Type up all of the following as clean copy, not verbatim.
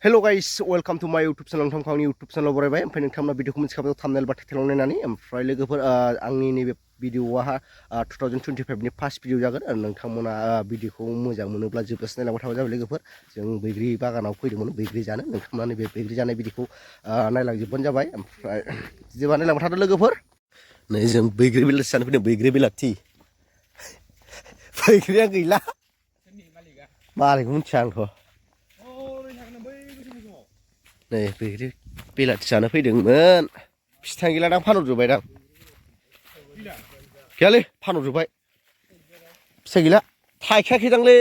Hello guys, welcome to my YouTube channel. नोंथांखौ आंनि YouTube channel बरायबाय ओमफ्राय नोंथांमोना भिडिअखौ मिथिखाबाय थाम्बनेल बा टाइटेलाव नायनानै ओमफ्राय लोगोफोर आंनि नैबे भिडिअआ 2025 नि फार्स्ट भिडिअ जागोन आरो नोंथांमोना भिडिअखौ मोजां मोनोब्ला जोबजासिम नायलांबाय थाबाय जाबाय लोगोफोर जों बैग्रि बागानाव फैदोंमोन बैग्रि जानो नोंथांमोना नैबे बैग्रि जानाय भिडिअखौ नायलांजोबबानो जाबाय ओमफ्राय जेब्ला नायलांबाय थादो लोगोफोर नै जों बैग्रि बिलाथि जानो फैदों बैग्रि बिलाथि बैग्रिया गैला मालिकखौ मिथिया आंथ' नै बैग्रि बिलाथि जानो फैदोंमोन फिथाइ गैलादां फानहरजोब्बायदां गैयालै फानहरजोब्बाय फिथाइ गैला थाइखायाखैदांलै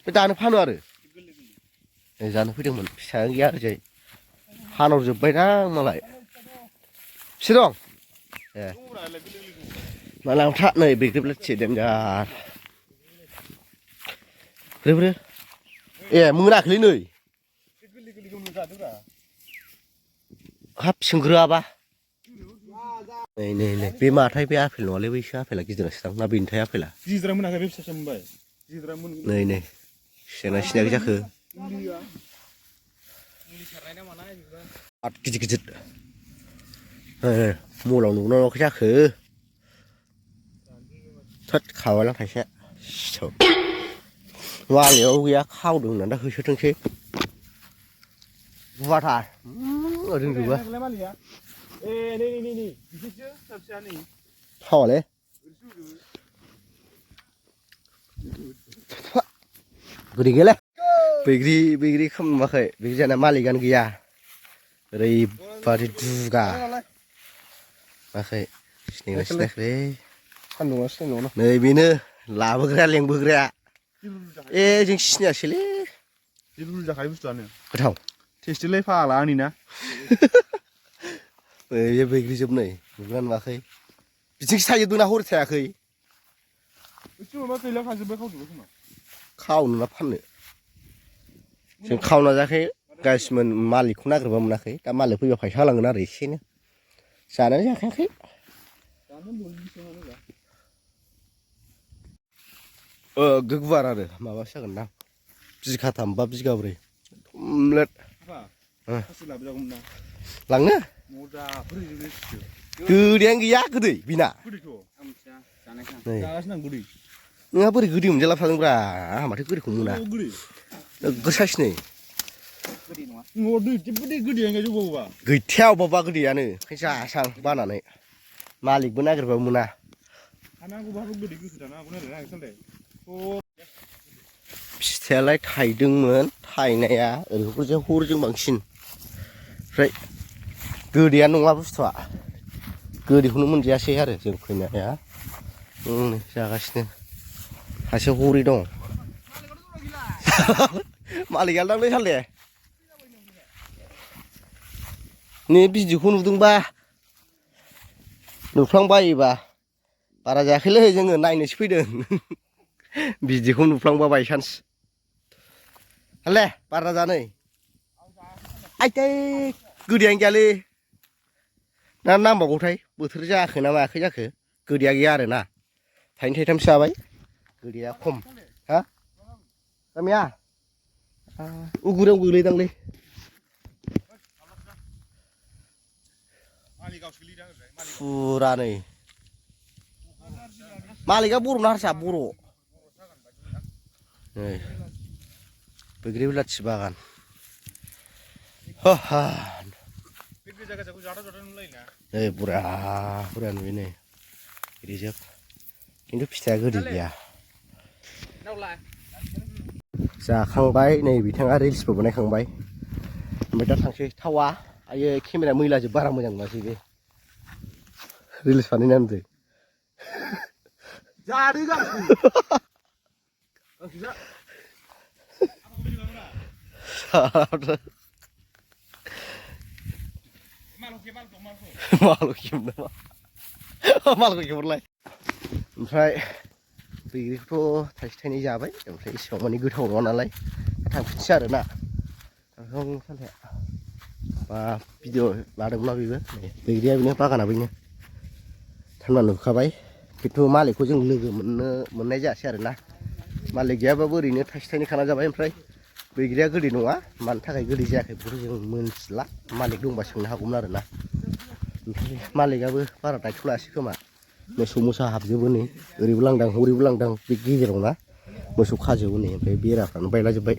बे दानो फानो आरो नै जानो फैदोंमोन फिथाइयानो गैया ओरैजाय फानहरजोब्बायदां मालाय फिथाइ दं ए मालांथा नै बैग्रि बिलाथि देनजार बोरै ए मोनाखैलै नै हाब सोंग्रोआबा नै नै नै बे माथाय बे आपेल नङालै बैसो आपेला गिदिरासो दां ना बेनिथाय आपेला गिदिरा मोनाखै बे फिसा मोनबाय गिदिरा मोन नै नै सिना सिनायाखै जाखो गिदिर गिदिर मलाव नुगोना नुवाखै जाखो थोद खाबायलां थाइसे वालायाव गैया खावदों होननानै दा होसोथोंसै गुवारथार रोंजोबो थावालै गोदै गैयालै बैग्रि खोमाखै बैग्रि जाना मालिकानो गैया ओरैबादि दुगा माखै सिनायखैलै सान्दुंआ सिनाय नङा नै बेनो लाबोग्राया लेंबोग्राया ए जों सिनायासैलै जेबो जाखायो बुस्थुआनो गोथाव टेस्टिलाय फाग्ला आंनि ना बे बैग्रि जोब नै नुगोना नुवाखै बिथिंसो थाजोबदोंना हरै थायाखै खावनो ना फाननो जों खावना जायाखै गासिमोन मालिकखौ नागिरबा मोनाखै दा मालिक फैबा फैसा होलांगोन आरो एसेनो जानानै जाखायाखै गुवार आरो माबासो जागोन दां बिगाथाम बा बिगाब्रै कमप्लेट लांनो गोदैयानो गैया गोदै बिना नोंहा बोरै गोदै मोनजाला थादोंब्रा आंहा माथो गोदैखौ मोना नोगोर साइस नै गैथाया अबा गोदैयानो ओंखायनो जासां बानानै मालिकबो नागिरबाबो मोना फिथाइयालाय थाइदोंमोन थाइनाया ओरैखौसो हरजों बांसिन ओमफ्राय गोदैयानो नङा बुस्थुआ गोदैखौनो मोनजायासै आरो जों फैनाया जागासिनो सासे हरै दं मालिकआ दांलै साले नै भिडिअखौ नुदोंबा नुफ्लांबायोबा बारा जायाखैलै जोङो नायनोसो फैदों भिडिअखौ नुफ्लांबा बायसान्स हाले बारा जानै आइदै गोदैयानो गैयालै ना नांबावगौथाय बोथोर जायाखै ना मायाखै जाखो गोदैया गैया आरो ना थाइनै थाइथामसो जाबाय गोदैया खम हा गामिया उगुराव गोलैदांलै फुरा नै मालिकआ बर' ना हारसा बर' नै बैग्रि बिलाथि बागान नै बुरजा नुयो नै बिदिजोब खिन्थु फिथाइया गोदै गैया जाखांबाय नै बिथाङा रिल्सबो बानायखांबाय ओमफ्राय दा थांसै थावा आयो केमेरा मैलाजोब बारा मोजां नुवासै बे रिल्स बानायनानै दोन मालखौ खेबहरलाय ओमफ्राय बैग्रिखौथ' थाइसे थाइनै जाबाय ओमफ्राय एसेबां माने गोथाव नङा नालाय थांफिनसै आरो ना सानथाया बा भिडिअ लादोंमोनना बेबो बैग्रिया बेनो बागाना बेनो थांना नुखाबाय खिन्थु मालिकखौ जों लोगो मोननाय जायासै आरो ना मालिक गैयाबाबो ओरैनो थाइसे थाइनै खाना जाबाय ओमफ्राय बैग्रिया गोदै नङा मानि थाखाय गोदै जायाखै बेखौ जों मोनथिला मालिक दंबा सोंनो हागौमोन आरोना ओमफ्राय मालिकआबो बारा दायथ' लायासै खोमा मोसौ मोसा हाबजोबो नै ओरैबो लांदां हरैबो लांदां बे गेजेराव ना मोसौ खाजोबो नै ओमफ्राय बेराफ्रानो बायलाजोब्बाय